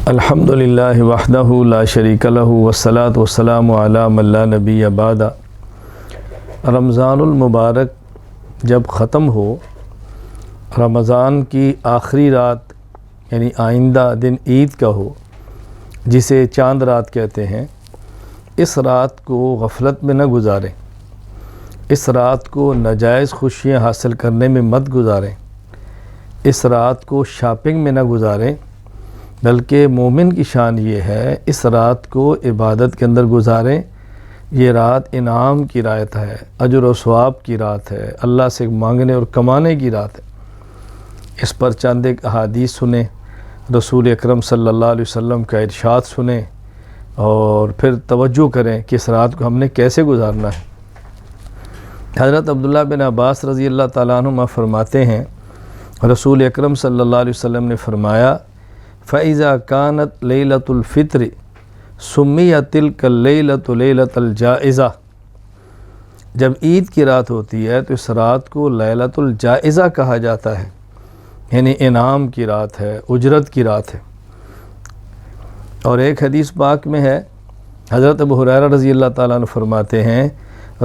الحمدللہ وحدہ لا شریک لہ والصلاۃ والسلام علی من لا نبی بعد۔ رمضان المبارک جب ختم ہو، رمضان کی آخری رات یعنی آئندہ دن عید کا ہو، جسے چاند رات کہتے ہیں، اس رات کو غفلت میں نہ گزاریں، اس رات کو ناجائز خوشیاں حاصل کرنے میں مت گزاریں، اس رات کو شاپنگ میں نہ گزاریں، بلکہ مومن کی شان یہ ہے اس رات کو عبادت کے اندر گزاریں۔ یہ رات انعام کی رات ہے، اجر و ثواب کی رات ہے، اللہ سے مانگنے اور کمانے کی رات ہے۔ اس پر چند ایک احادیث سنیں، رسول اکرم صلی اللہ علیہ وسلم کا ارشاد سنیں اور پھر توجہ کریں کہ اس رات کو ہم نے کیسے گزارنا ہے۔ حضرت عبداللہ بن عباس رضی اللہ تعالیٰ عنہما فرماتے ہیں، رسول اکرم صلی اللہ علیہ وسلم نے فرمایا، فَإِذَا كَانَتْ لَيْلَةُ الْفِطْرِ سُمِّيَتْ تِلْكَ اللَّيْلَةُ لَيْلَةَ الْجَائِزَةِ، جب عید کی رات ہوتی ہے تو اس رات کو لیلۃ الجائزہ کہا جاتا ہے، یعنی انعام کی رات ہے، اجرت کی رات ہے۔ اور ایک حدیث پاک میں ہے، حضرت ابو ہریرہ رضی اللہ تعالیٰ عنہ فرماتے ہیں،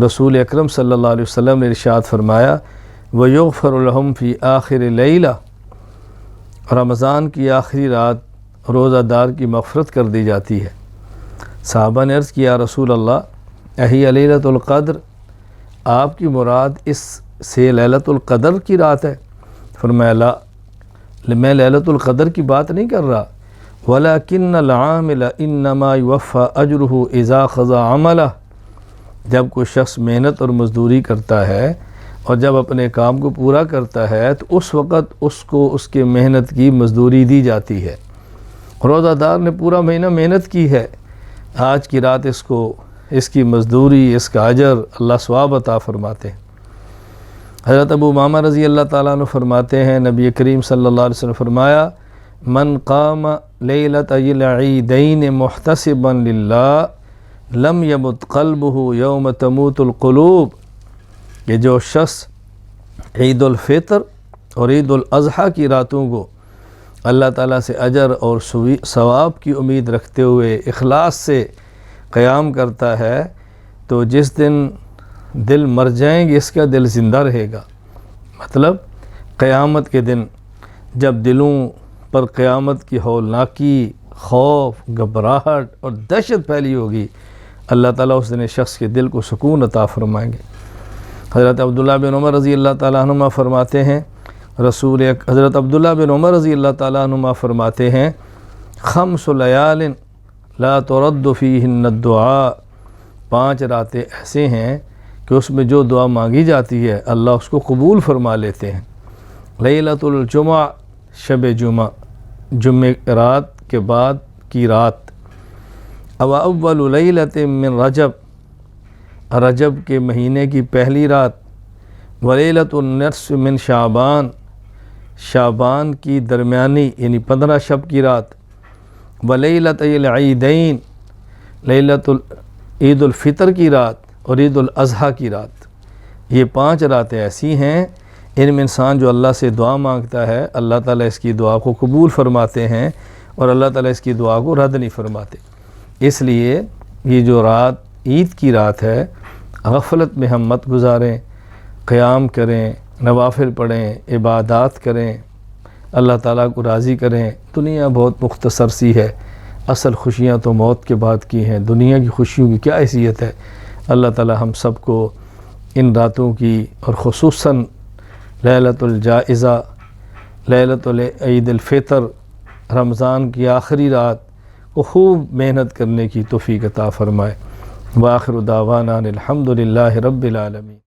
رسول اکرم صلی اللہ علیہ وسلم نے ارشاد فرمایا، وَيُغْفَرُ لَهُمْ فِي آخِرِ لَيْلَةٍ، رمضان کی آخری رات روزہ دار کی مغفرت کر دی جاتی ہے۔ صحابہ نے عرض کیا، رسول اللہ اہی لیلۃ القدر، آپ کی مراد اس سے لیلۃ القدر کی رات ہے؟ فرمایا لا، میں لیلۃ القدر کی بات نہیں کر رہا، وَلَكِنَّ الْعَامِلَ إِنَّمَا يُوَفَّى أَجْرُهُ إِذَا قَضَى عَمَلَهُ، جب کوئی شخص محنت اور مزدوری کرتا ہے اور جب اپنے کام کو پورا کرتا ہے تو اس وقت اس کو اس کے محنت کی مزدوری دی جاتی ہے۔ روزہ دار نے پورا مہینہ محنت کی ہے، آج کی رات اس کی مزدوری، اس کا اجر اللہ ثواب عطا فرماتے ہیں۔ حضرت ابو امامہ رضی اللہ تعالیٰ عنہ فرماتے ہیں، نبی کریم صلی اللہ علیہ وسلم فرمایا، من قام لیلۃ العیدین محتسبا للہ لم یمت قلبہ یوم تموت القلوب، کہ جو شخص عید الفطر اور عید الاضحیٰ کی راتوں کو اللہ تعالیٰ سے اجر اور ثواب کی امید رکھتے ہوئے اخلاص سے قیام کرتا ہے، تو جس دن دل مر جائیں گے اس کا دل زندہ رہے گا۔ مطلب قیامت کے دن جب دلوں پر قیامت کی ہولناکی، خوف، گھبراہٹ اور دہشت پھیلی ہوگی، اللہ تعالیٰ اس دن شخص کے دل کو سکون عطا فرمائیں گے۔ حضرت عبداللہ بن عمر رضی اللہ تعالیٰ عنہما فرماتے ہیں، حضرت عبداللہ بن عمر رضی اللہ تعالیٰ عنہما فرماتے ہیں، خمس لیال لا ترد فیہن الدعاء، 5 راتیں ایسے ہیں کہ اس میں جو دعا مانگی جاتی ہے اللہ اس کو قبول فرما لیتے ہیں۔ لیلۃ الجمعہ، شب جمعہ، جمعہ رات کے بعد کی رات، او اول لیلۃ من رجب، رجب کے مہینے کی پہلی رات، ولیلۃ النصف من شعبان، شعبان کی درمیانی یعنی 15 شب کی رات، ولیلۃ العیدین، لیلۃ عید الفطر کی رات اور عید الاضحیٰ کی رات۔ یہ 5 راتیں ایسی ہیں ان میں انسان جو اللہ سے دعا مانگتا ہے اللہ تعالیٰ اس کی دعا کو قبول فرماتے ہیں اور اللہ تعالیٰ اس کی دعا کو رد نہیں فرماتے۔ اس لیے یہ جو رات عید کی رات ہے، غفلت میں ہم مت گزاریں، قیام کریں، نوافل پڑھیں، عبادات کریں، اللہ تعالیٰ کو راضی کریں۔ دنیا بہت مختصر سی ہے، اصل خوشیاں تو موت کے بعد کی ہیں، دنیا کی خوشیوں کی کیا حیثیت ہے۔ اللہ تعالیٰ ہم سب کو ان راتوں کی اور خصوصاً لیلۃ الجائزہ، لیلۃ عید الفطر، رمضان کی آخری رات کو خوب محنت کرنے کی توفیق عطا فرمائے۔ وآخر دعوانا الحمد للہ رب العالمین۔